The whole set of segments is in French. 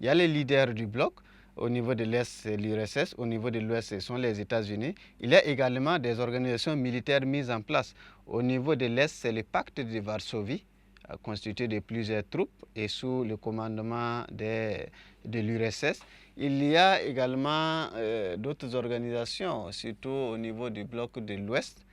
y a les leaders du bloc. Au niveau de l'Est, c'est l'URSS. Au niveau de l'Ouest, ce sont les États-Unis. Il y a également des organisations militaires mises en place. Au niveau de l'Est, c'est le pacte de Varsovie, constitué de plusieurs troupes et sous le commandement de l'URSS. Il y a également d'autres organisations, surtout au niveau du bloc de l'Ouest.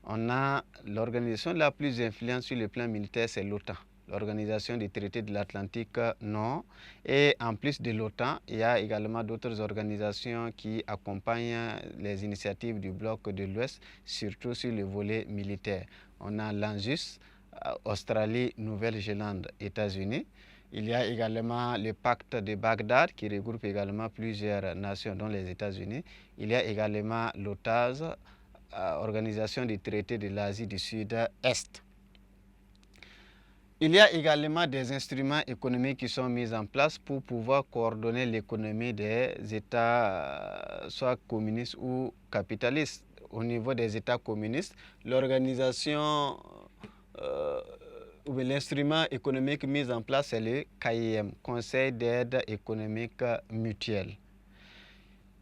On a l'organisation la plus influente sur le plan militaire, c'est l'OTAN, l'Organisation des traités de l'Atlantique Nord. Et en plus de l'OTAN, il y a également d'autres organisations qui accompagnent les initiatives du bloc de l'Ouest, surtout sur le volet militaire. On a l'ANZUS, Australie, Nouvelle-Zélande, États-Unis. Il y a également le pacte de Bagdad qui regroupe également plusieurs nations, dont les États-Unis. Il y a également l'OTAS, Organisation des traités de l'Asie du Sud-Est. Il y a également des instruments économiques qui sont mis en place pour pouvoir coordonner l'économie des États, soit communistes ou capitalistes. Au niveau des États communistes, l'organisation ou l'instrument économique mis en place, c'est le CAIM, Conseil d'aide économique mutuelle.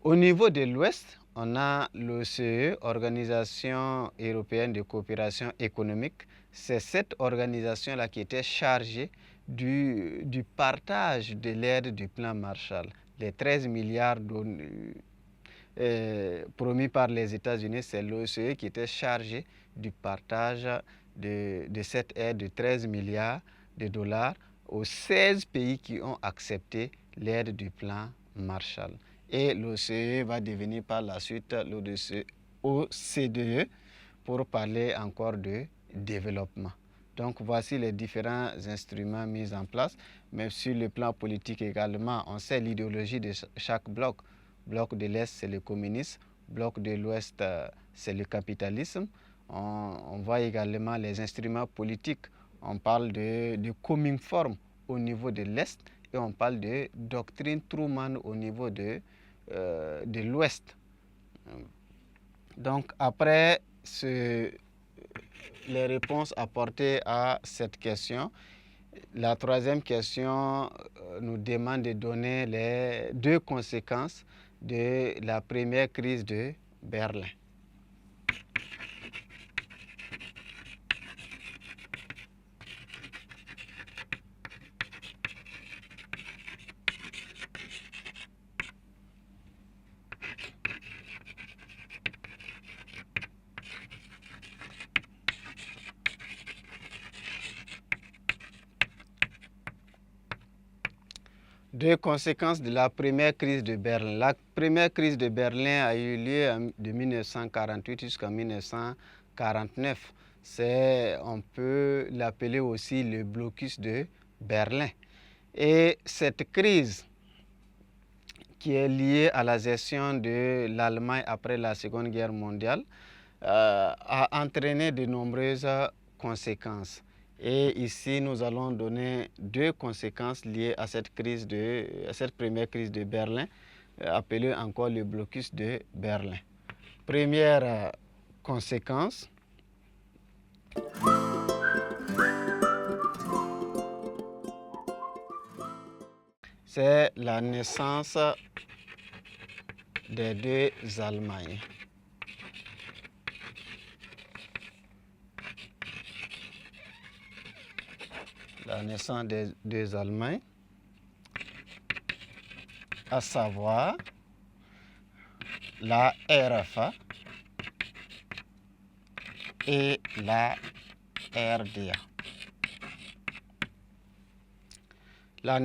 Au niveau de l'Ouest, on a l'OCE, Organisation européenne de coopération économique. C'est cette organisation-là qui était chargée du partage de l'aide du plan Marshall. Les 13 milliards promis par les États-Unis, c'est l'OCE qui était chargé du partage de cette aide de 13 milliards de dollars aux 16 pays qui ont accepté l'aide du plan Marshall. Et l'OCE va devenir par la suite l'OCDE pour parler encore de développement. Donc voici les différents instruments mis en place, mais sur le plan politique également, on sait l'idéologie de chaque bloc. Bloc de l'Est, c'est le communisme, bloc de l'Ouest, c'est le capitalisme. On voit également les instruments politiques. On parle de Cominform au niveau de l'Est et on parle de doctrine Truman au niveau de l'Ouest. Donc après les réponses apportées à cette question, la troisième question nous demande de donner les 2 conséquences de la première crise de Berlin. Deux conséquences de la première crise de Berlin. La première crise de Berlin a eu lieu de 1948 jusqu'en 1949. On peut l'appeler aussi le blocus de Berlin. Et cette crise qui est liée à la gestion de l'Allemagne après la Seconde Guerre mondiale a entraîné de nombreuses conséquences. Et ici, nous allons donner 2 conséquences liées à cette première crise de Berlin, appelée encore le blocus de Berlin. Première conséquence, c'est la naissance des 2 Allemagnes. La naissance des 2 Allemagnes, à savoir la RFA et la RDA. La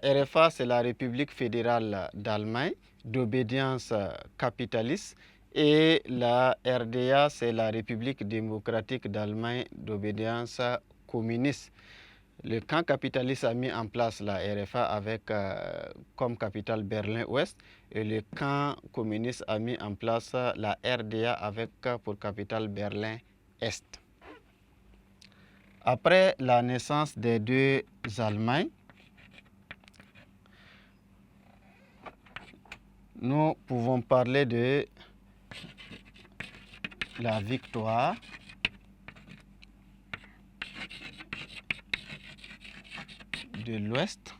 RFA, c'est la République fédérale d'Allemagne d'obédience capitaliste et la RDA, c'est la République démocratique d'Allemagne d'obédience communiste. Le camp capitaliste a mis en place la RFA avec comme capitale Berlin-Ouest et le camp communiste a mis en place la RDA avec pour capitale Berlin-Est. Après la naissance des 2 Allemagnes, nous pouvons parler de la victoire de l'Ouest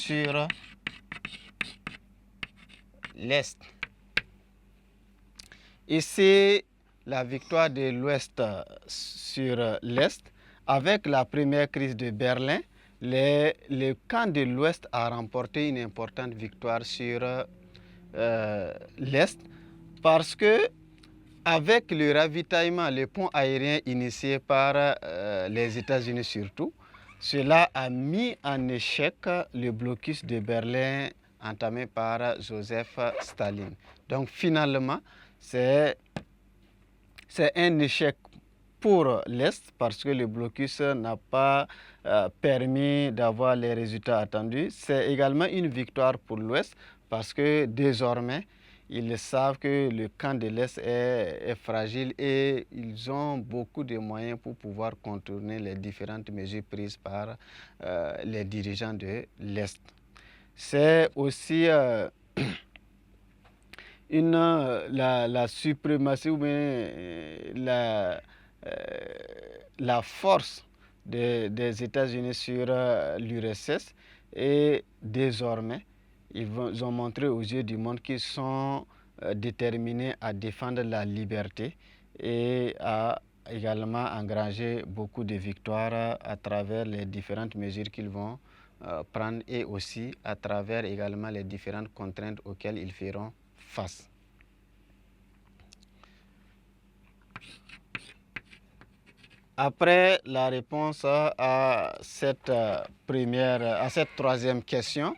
sur l'Est. Ici, la victoire de l'Ouest sur l'Est. Avec la première crise de Berlin, le camp de l'Ouest a remporté une importante victoire sur l'Est parce que avec le ravitaillement, le pont aérien initié par les États-Unis surtout, cela a mis en échec le blocus de Berlin entamé par Joseph Staline. Donc finalement, c'est un échec pour l'Est parce que le blocus n'a pas permis d'avoir les résultats attendus. C'est également une victoire pour l'Ouest parce que désormais, ils savent que le camp de l'Est est fragile et ils ont beaucoup de moyens pour pouvoir contourner les différentes mesures prises par les dirigeants de l'Est. C'est aussi la suprématie ou bien la force des États-Unis sur l'URSS et désormais ils ont montré aux yeux du monde qu'ils sont déterminés à défendre la liberté et à également engranger beaucoup de victoires à travers les différentes mesures qu'ils vont prendre et aussi à travers également les différentes contraintes auxquelles ils feront face. Après la réponse à cette troisième question,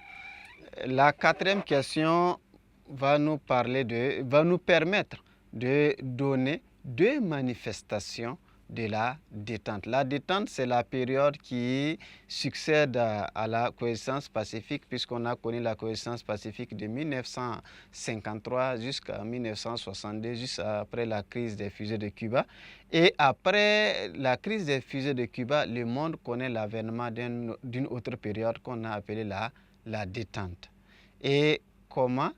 la quatrième question va nous permettre de donner deux manifestations de la détente. La détente, c'est la période qui succède à la coexistence pacifique, puisqu'on a connu la coexistence pacifique de 1953 jusqu'à 1962, juste après la crise des fusées de Cuba. Et après la crise des fusées de Cuba, le monde connaît l'avènement d'une autre période qu'on a appelée la détente. Et comment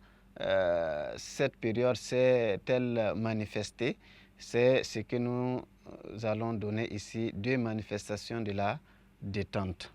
cette période s'est-elle manifestée? C'est ce que nous allons donner ici, deux manifestations de la détente.